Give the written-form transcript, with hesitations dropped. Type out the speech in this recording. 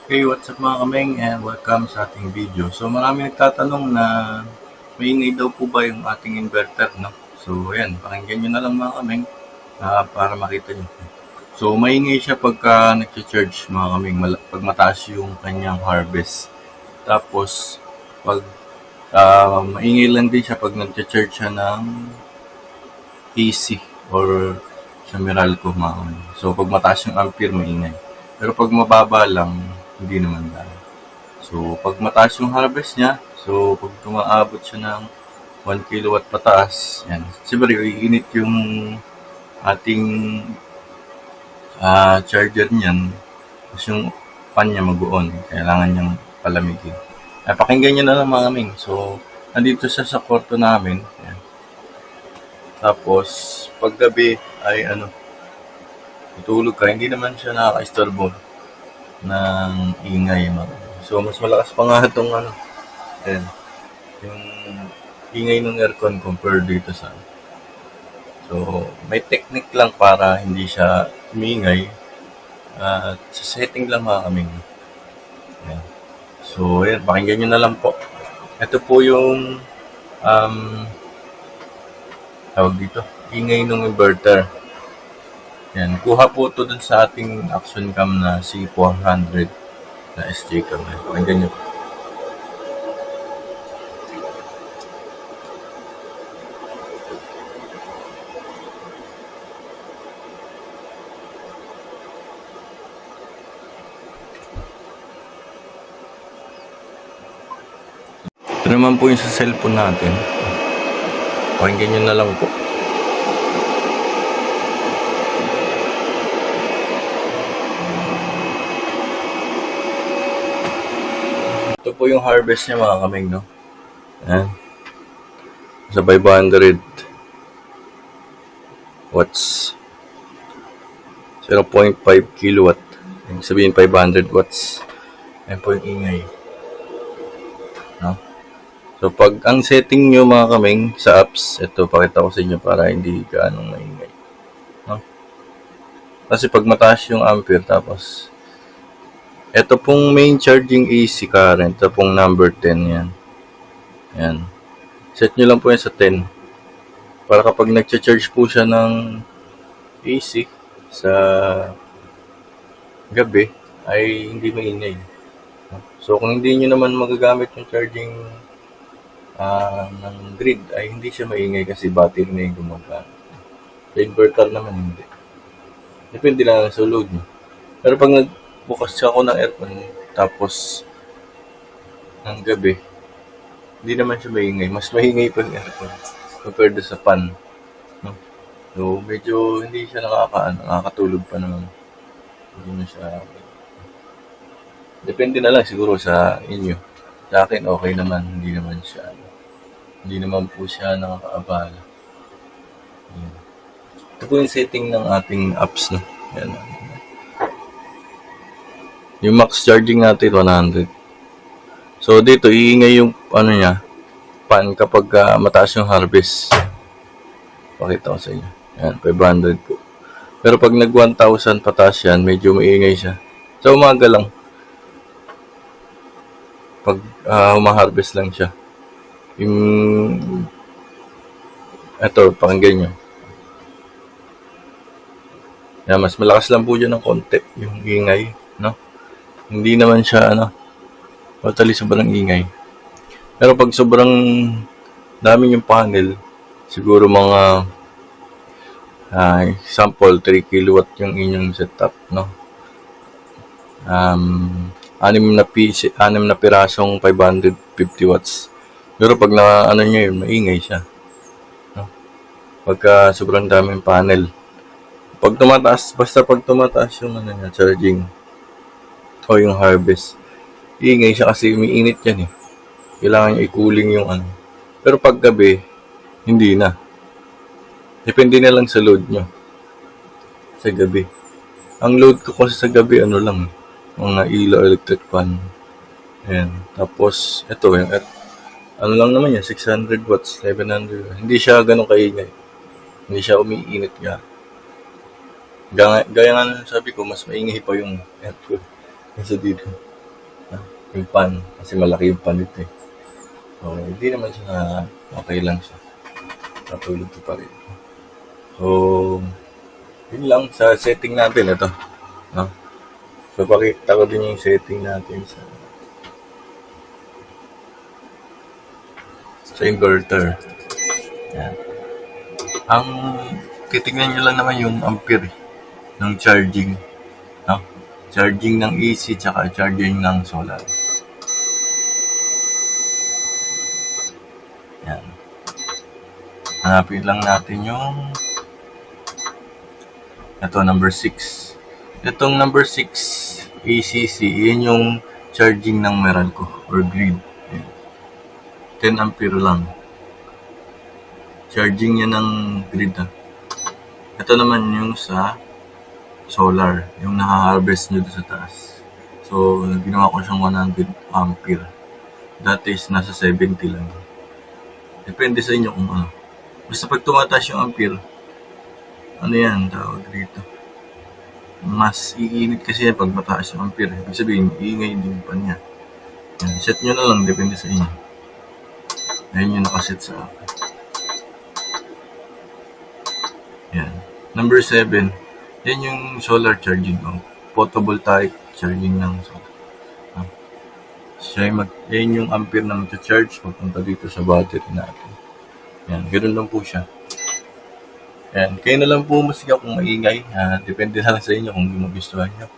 Hey, what's up mga kameng and welcome sa ating video. So marami nagtatanong na maingay daw po ba yung ating inverter, no? So ayan, pakinggan nyo na lang mga kameng para makita nyo. So maingay siya pagka nag-charge mga kameng, pag mataas yung kanyang harvest. Tapos pag maingay lang din siya pag nag-charge siya ng AC or sa Meralco mga kameng. So pag mataas yung ampere, maingay. Pero pag mababa lang, hindi naman dahil. So, pag mataas yung harvest niya, so pag tumaabot siya ng 1 kilowatt pataas, yan. Siyempre, iinit yung ating charger niyan. Tapos yung pan niya mag-on. Kailangan niyang palamigin. Ay, pakinggan niyo na lang mga kaming. So, nandito siya sa kwarto namin. Yan. Tapos, paggabi ay tutulog ka. Hindi naman siya nakaka-istorbo ng ingay. So, mas malakas pa nga itong ayan, yung ingay ng aircon compared dito sa so may technique lang para hindi siya umingay at sa setting lang mga kaming. Ayan. So ayan, pakinggan nyo na lang po. Ito po yung tawag dito, ingay ng inverter. Yan, kuha po ito dun sa ating action cam na C400 na SJ cam. Pakinggan nyo. Ito naman po yung sa cellphone natin. Pakinggan nyo na lang po. Ito po yung harvest niya mga kaming, no? Ayan. Sa 500 watts. 0.5 kilowatt. Ibig sabihin 500 watts. Ayan po yung ingay. No? So, pag ang setting nyo mga kaming sa apps, ito pakita ko sa inyo para hindi gaanong maingay. No? Kasi pag mataas yung ampere, tapos ito pong main charging AC current, ito pong number 10 yan. Yan. Set nyo lang po yan sa 10. Para kapag nag-charge po siya ng AC sa gabi, ay hindi maingay. So kung hindi nyo naman magagamit yung charging ng grid, ay hindi siya maingay kasi battery na yung gumagana. Sa inverter naman hindi. Depende lang sa load nyo. Pero pag nagbukas ako ng aircon, tapos ng gabi, hindi naman siya maingay. Mas maingay pa yung aircon compared sa fan. No? So, medyo hindi siya nakakatulog pa naman. Hindi na siya. Depende na lang siguro sa inyo. Sa akin, okay naman. Hindi naman siya. Hindi naman po siya nakakaabala. Yan. Ito po yung setting ng ating apps. No? Yan. Yung max charging natin, 100. So, dito, iingay yung niya, pan kapag mataas yung harvest. Pakita ko sa inyo. Yan, 500 po. Pero pag nag 1,000 pataas yan, medyo maingay siya. Sa umaga lang. Pag humaharvest lang siya. Yung ito, pakinggan nyo. Yan, mas malakas lang po dyan ng konti yung ingay. No? Hindi naman siya, totally sobrang ingay. Pero pag sobrang dami yung panel, siguro mga example, 3 kilowatt yung inyong setup, no? 6 na pirasong 550 watts. Pero pag nyo yun, maingay siya. No? Pagka sobrang daming panel. Pag tumataas, basta pag tumataas yung charging o yung harvest, ingay siya kasi umiinit yan eh. Kailangan nyo i-cooling yung Pero pag gabi, hindi na. Depende na lang sa load nyo. Sa gabi. Ang load ko kasi sa gabi, lang. Mga ilaw, electric fan. Ayan. Tapos, ito, yung lang naman yan, 600 watts, 700. Hindi siya ganun kaingay. Hindi siya umiinit nga. Gaya nga sabi ko, mas maingay pa yung aircon. Kasi dito. yung pan. Kasi malaki yung pan dito eh. So, hindi naman siya okay lang siya. Natulog ko pa rin. So, yun lang sa setting natin. Ito. No? So, pakita ko din yung setting natin sa inverter. Yan. Ang titignan nyo lang naman yung ampere ng charging. No? Charging ng AC tsaka charging ng solar. Yan. Hanapin lang natin yung ito, number 6. Itong number 6 ACC, yun yung charging ng Meralco or grid. Yan. 10 ampere lang. Charging niya ng grid. Ito naman yung sa solar, yung naka-harvest nyo sa taas. So, ginawa ko siyang 100 ampere. Dati is nasa 70 lang. Depende sa inyo kung ano. Basta pag tumataas yung ampere, ano yan, tawag dito. Mas iinit kasi yan pag mataas yung ampere. Ibig sabihin, iingay din pa niya. Yan, set nyo na lang, depende sa inyo. Ayan yung nakaset sa akin. Yan. Number 7, yan yung solar charging ko. Photovoltaic charging ng solar. Yan yung ampere na mag-charge papunta dito sa battery natin. Yan, ganoon lang po siya. Yan, kayo na lang po masigaw kung maingay. Depende na lang sa inyo kung gumagustuhan nyo.